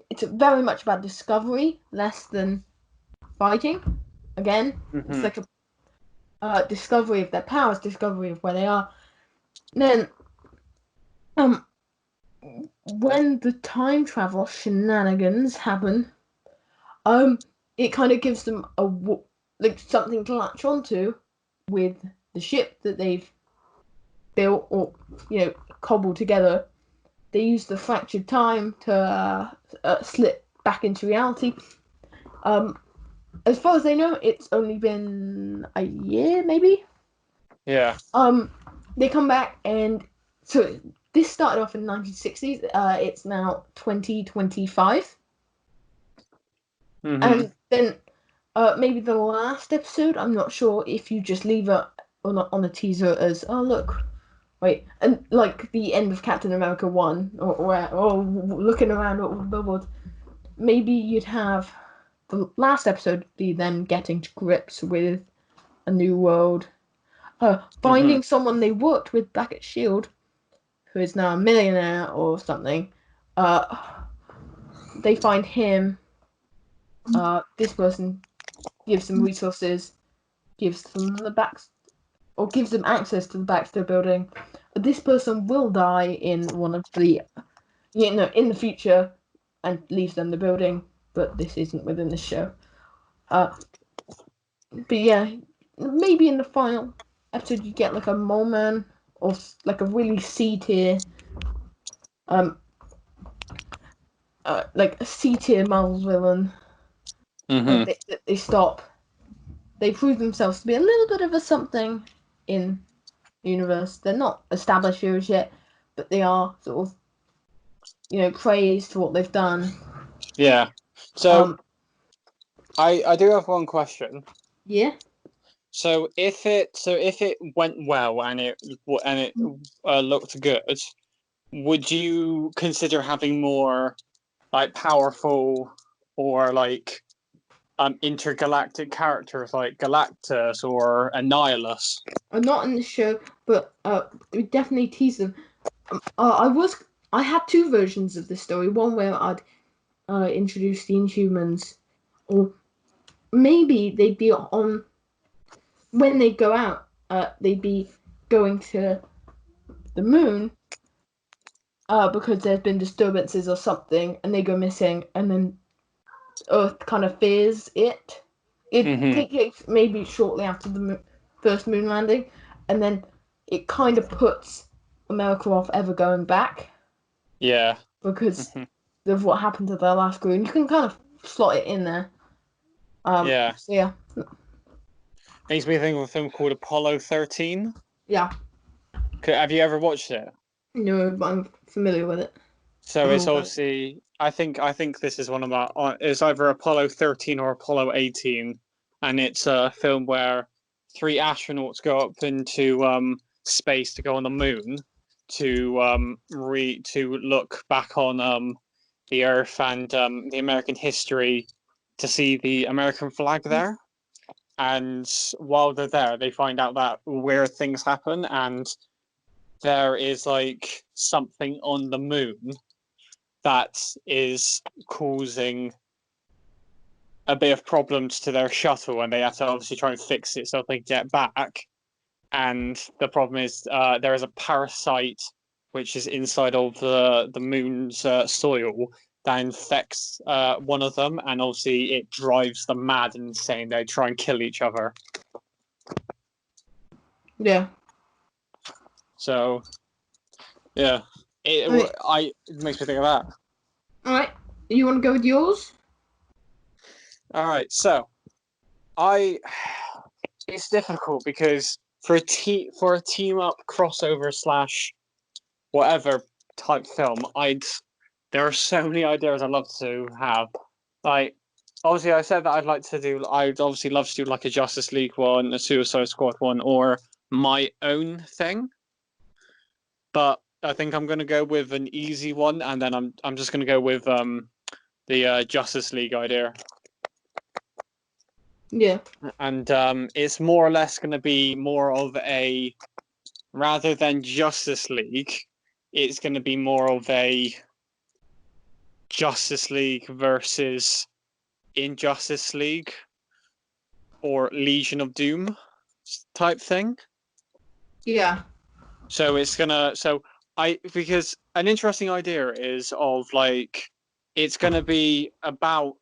It's very much about discovery, less than fighting. Again, it's like a discovery of their powers, discovery of where they are. And then, when the time travel shenanigans happen, it kind of gives them something to latch onto with the ship that they've built or cobbled together. They use the fractured time to slip back into reality. As far as they know, it's only been a year, maybe. Yeah. They come back, and so this started off in the 1960s. It's now 2025. And then maybe the last episode, I'm not sure if you just leave it on a teaser as, oh, look, wait, and like the end of Captain America 1, or looking around at all the billboards, maybe you'd have the last episode be them getting to grips with a new world, finding someone they worked with back at S.H.I.E.L.D., who is now a millionaire or something. They find him. This person gives them resources, gives them gives them access to the Baxter building. This person will die in one of the, in the future, and leaves them the building. But this isn't within the show. But yeah, maybe in the final episode you get like a mole man or like a really C tier, like a C tier Marvel villain. They stop. They prove themselves to be a little bit of a something in the universe. They're not established heroes yet, but they are sort of, praised for what they've done. Yeah. So I do have one question. Yeah. So if it went well and it looked good, would you consider having more like powerful or like intergalactic characters like Galactus or Annihilus? I'm not in the show, but we definitely tease them. I had two versions of this story. One where I'd introduce the Inhumans, or maybe they'd be on when they go out. They'd be going to the moon, because there's been disturbances or something, and they go missing, and then Earth kind of fears it. It takes maybe shortly after the first moon landing, and then it kind of puts America off ever going back. Yeah. Because of what happened to their last crew. And you can kind of slot it in there. Yeah. So yeah. Makes me think of a film called Apollo 13. Yeah. Have you ever watched it? No, but I'm familiar with it. So it's obviously, I think this is one of my, it's either Apollo 13 or Apollo 18, and it's a film where 3 astronauts go up into space to go on the moon to to look back on the Earth and the American history, to see the American flag there. And while they're there, they find out that weird things happen, and there is like something on the moon that is causing a bit of problems to their shuttle, and they have to obviously try and fix it so they get back. And the problem is there is a parasite which is inside of the moon's soil that infects one of them, and obviously it drives them mad and insane. They try and kill each other. Yeah. So, yeah, it makes me think of that. All right. You want to go with yours? All right, so it's difficult because for a team up crossover / whatever type film, there are so many ideas I'd love to have. Like, obviously, I said that I'd obviously love to do like a Justice League one, a Suicide Squad one, or my own thing. But I'm gonna go with an easy one, and then I'm just gonna go with the Justice League idea. Yeah. And it's more or less gonna be more of a, rather than Justice League, it's gonna be more of a Justice League versus Injustice League or Legion of Doom type thing. Yeah. So it's gonna because an interesting idea is of like it's gonna be about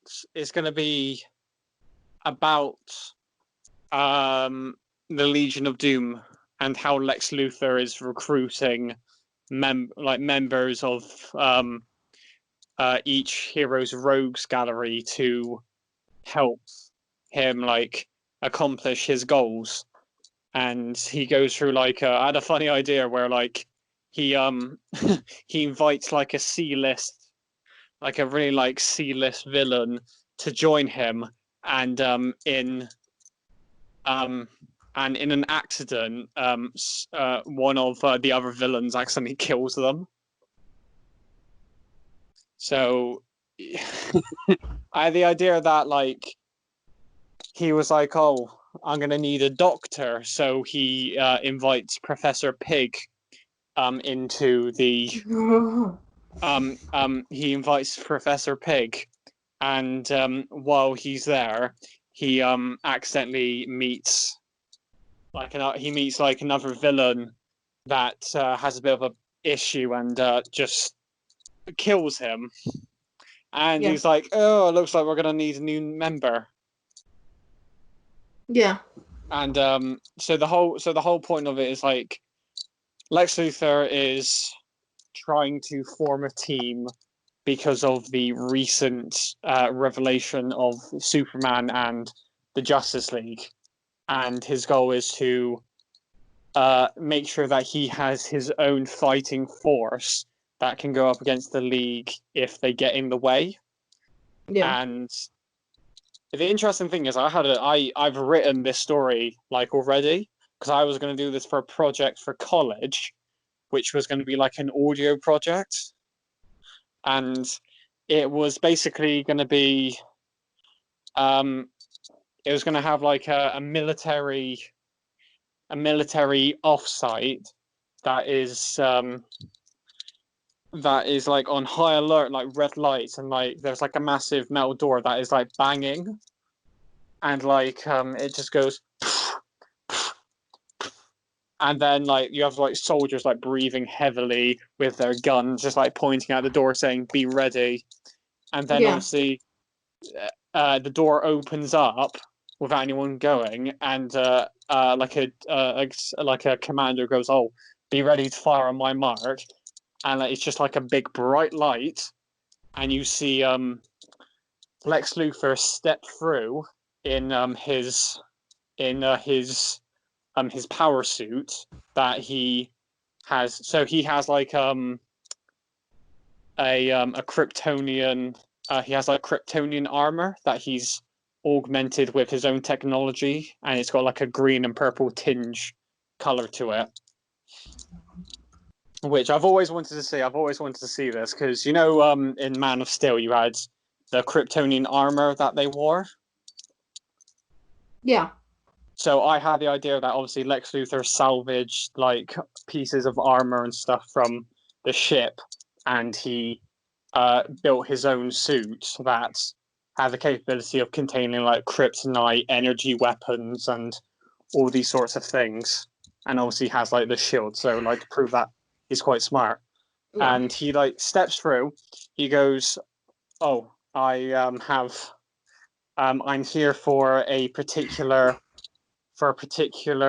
um the Legion of Doom and how Lex Luthor is recruiting members of each hero's rogues gallery to help him like accomplish his goals. And he goes through like I had a funny idea where like he he invites like a C-list, like a really like C-list villain to join him, and um in an accident one of the other villains accidentally kills them. So I had the idea that like he was like, oh, I'm gonna need a doctor, so he invites Professor Pig into the he invites Professor Pig, and while he's there, he accidentally meets like another villain that has a bit of a issue and just kills him. And Yeah. he's like, oh, it looks like we're gonna need a new member. Yeah. And so the whole point of it is like Lex Luthor is trying to form a team because of the recent revelation of Superman and the Justice League, and his goal is to make sure that he has his own fighting force that can go up against the League if they get in the way. Yeah. And the interesting thing is, I've written this story like already because I was going to do this for a project for college, which was going to be like an audio project, and it was basically going to be it was going to have like a military offsite that is like on high alert, like red lights, and like there's like a massive metal door that is like banging, and like it just goes and then like you have like soldiers like breathing heavily with their guns just like pointing at the door saying be ready, and then Yeah. obviously the door opens up without anyone going, and like a commander goes, oh, be ready to fire on my mark, and like, it's just like a big bright light, and you see Lex Luthor step through in his power suit that he has. So he has like a Kryptonian. He has like Kryptonian armor that he's augmented with his own technology, and it's got like a green and purple tinge color to it, which I've always wanted to see. I've always wanted to see this because in Man of Steel you had the Kryptonian armor that they wore. Yeah. So I had the idea that obviously Lex Luthor salvaged like pieces of armor and stuff from the ship, and he built his own suit that had the capability of containing like kryptonite, energy weapons, and all these sorts of things. And obviously has like the shield, so like to prove that he's quite smart. Yeah. And he like steps through. He goes, "Oh, I'm here for a particular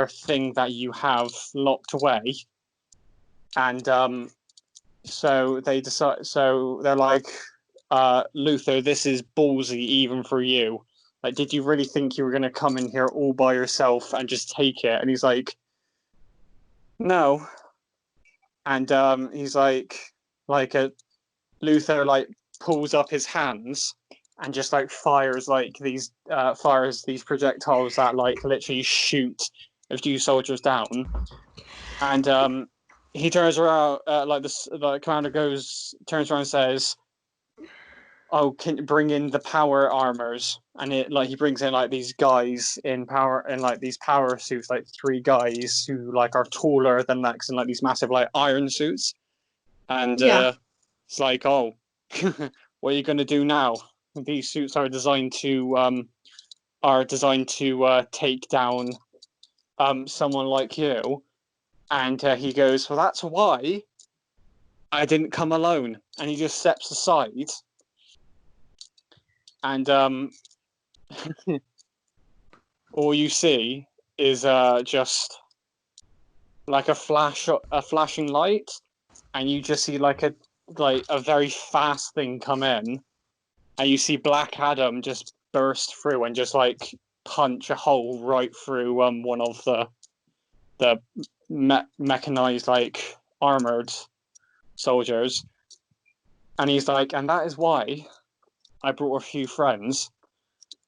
thing that you have locked away." And so they decide. So they're like, Luthor, this is ballsy even for you. Like, did you really think you were going to come in here all by yourself and just take it? And he's like, no. And he's like Luthor like pulls up his hands and just like fires these projectiles that like literally shoot a few soldiers down. And he turns around, like the commander turns around and says, "Oh, can you bring in the power armors?" And he brings in like these guys in like these power suits, like three guys who like are taller than Lex in like these massive like iron suits. And Yeah. it's like, oh, what are you going to do now? These suits are designed to take down someone like you. And he goes, well, that's why I didn't come alone. And he just steps aside. And all you see is just like a flashing light, and you just see like a very fast thing come in, and you see Black Adam just burst through and just like punch a hole right through one of the mechanized like armored soldiers, and he's like, and that is why I brought a few friends.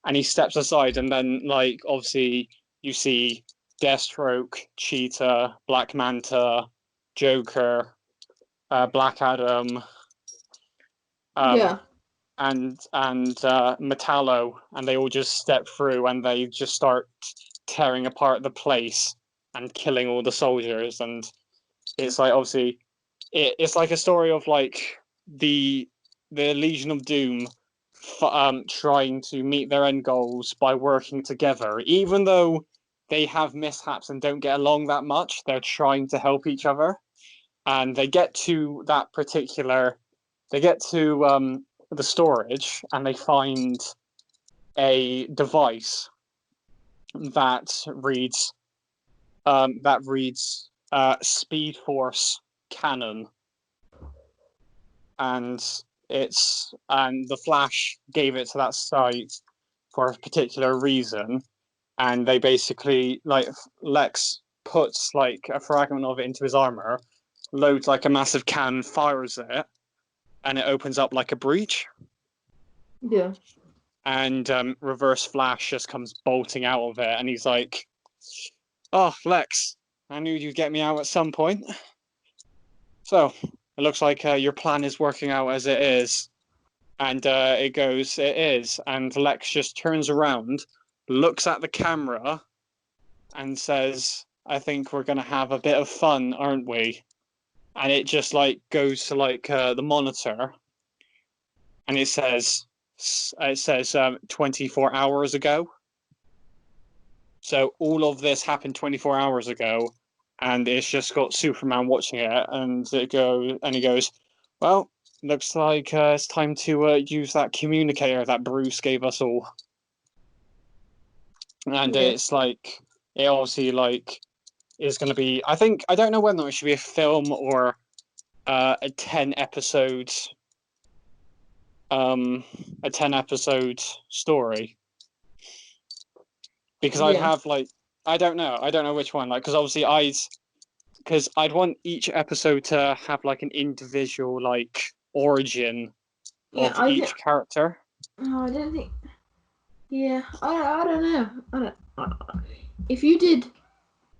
And he steps aside, and then like obviously you see Deathstroke, Cheetah, Black Manta, Joker, Black Adam, um, Yeah. and Metallo, and they all just step through, and they just start tearing apart the place and killing all the soldiers. And it's like obviously it's like a story of like the Legion of Doom trying to meet their end goals by working together, even though they have mishaps and don't get along that much. They're trying to help each other, and they get to the storage, and they find a device that reads Speed Force Cannon, and the Flash gave it to that site for a particular reason, and they basically like Lex puts like a fragment of it into his armor, loads like a massive cannon, fires it, and it opens up like a breach. Yeah. And Reverse Flash just comes bolting out of it, and he's like, "Oh, Lex, I knew you'd get me out at some point. So it looks like your plan is working out as it is." And it goes, "It is." And Lex just turns around, looks at the camera, and says, "I think we're gonna have a bit of fun, aren't we?" And it just like goes to like the monitor, and it says 24 hours ago. So all of this happened 24 hours ago, and it's just got Superman watching it, and he goes, "Well, looks like it's time to use that communicator that Bruce gave us all." And Yeah. it's like it obviously like is going to be. I don't know whether it should be a film or a 10 episode um a 10 episode story, because I'd Yeah. have like I don't know which one, like, because I'd want each episode to have like an individual like origin Yeah. of each character. Oh, I don't think. Yeah. I don't know. I don't. If you did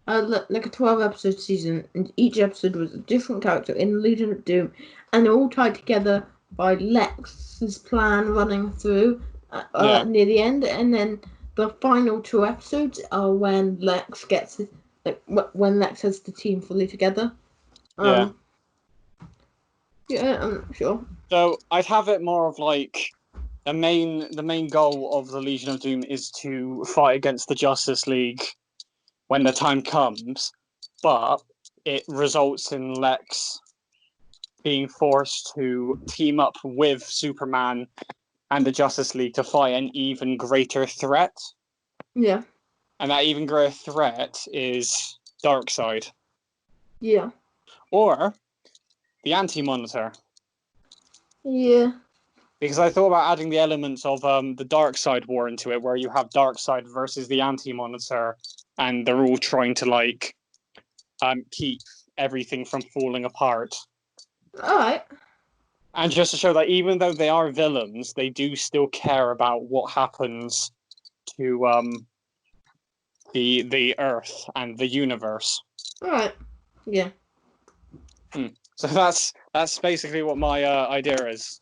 like a 12 episode season, and each episode was a different character in the Legion of Doom, and they're all tied together by Lex's plan running through Yeah, near the end, and then the final 2 episodes are when Lex gets like when Lex has the team fully together. yeah. Um, yeah, I'm not sure. So I'd have it more of like the main goal of the Legion of Doom is to fight against the Justice League when the time comes, but it results in Lex being forced to team up with Superman and the Justice League to fight an even greater threat. Yeah, And that even greater threat is Darkseid. yeah, Or the Anti-Monitor. yeah, Because I thought about adding the elements of the Darkseid war into it, where you have Darkseid versus the Anti-Monitor, and they're all trying to like keep everything from falling apart. all right. And just to show that even though they are villains, they do still care about what happens to the Earth and the universe. All right. Yeah. So that's basically what my idea is.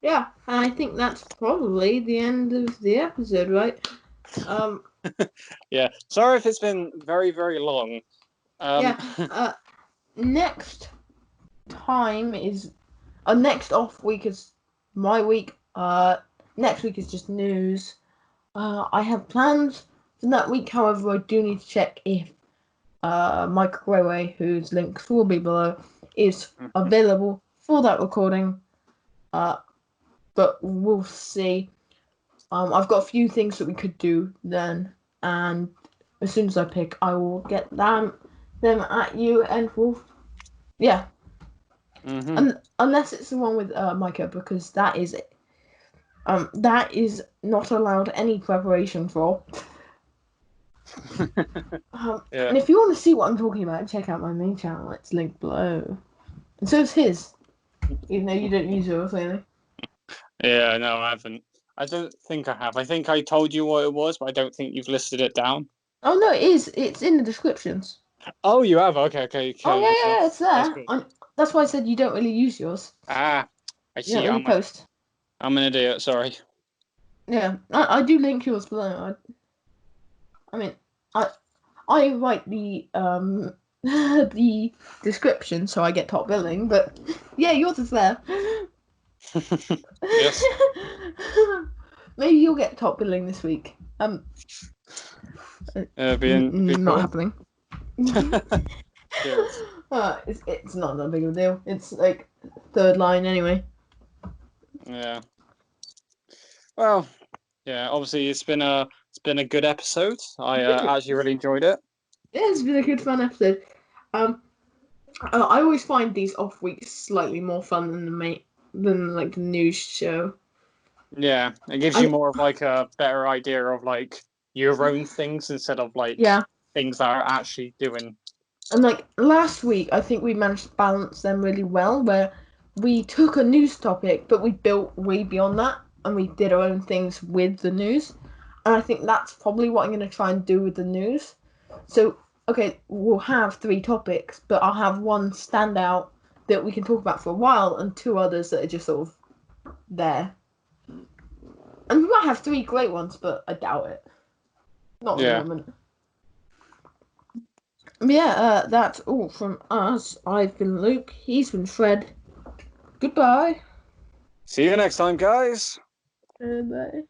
Yeah, and I think that's probably the end of the episode, right? Yeah. Sorry if it's been very, very long. Yeah. Next time is next off week is my week. Next week is just news. I have plans for that week. However, I do need to check if Mike Railway, whose links will be below, is available for that recording. But we'll see. I've got a few things that we could do then, and as soon as I pick, I will get them at you, and yeah. And unless it's the one with Micah, because that is not allowed any preparation for. Yeah. And if you want to see what I'm talking about, check out my main channel. It's linked below. And so is his, even though you don't use yours, really. Yeah, no, I haven't. I don't think I have. I think I told you what it was, but I don't think you've listed it down. Oh no, it is. It's in the descriptions. Oh, you have? Okay. Oh yeah, it's That's there. cool. That's why I said you don't really use yours. I You see. don't really post. I'm an idiot. Sorry. Yeah, I do link yours below. I mean, I write the the description so I get top billing, but yeah, yours is there. Yes. Maybe you'll get top billing this week. Be Not cool. happening. Yes. It's not that big of a deal. It's like third line anyway. Yeah. Well, yeah. Obviously, it's been a good episode. I actually really enjoyed it. Yeah, it's been a good fun episode. I always find these off weeks slightly more fun than like the news show. Yeah, it gives you more of like a better idea of like your own things instead of like things that are actually doing. And like last week, I think we managed to balance them really well, where we took a news topic, but we built way beyond that, and we did our own things with the news. And I think that's probably what I'm going to try and do with the news. So, okay, we'll have 3 topics, but I'll have one standout that we can talk about for a while, and 2 others that are just sort of there. And we might have 3 great ones, but I doubt it. Not at the moment. Yeah, that's all from us. I've been Luke. He's been Fred. Goodbye. See you next time, guys. Bye.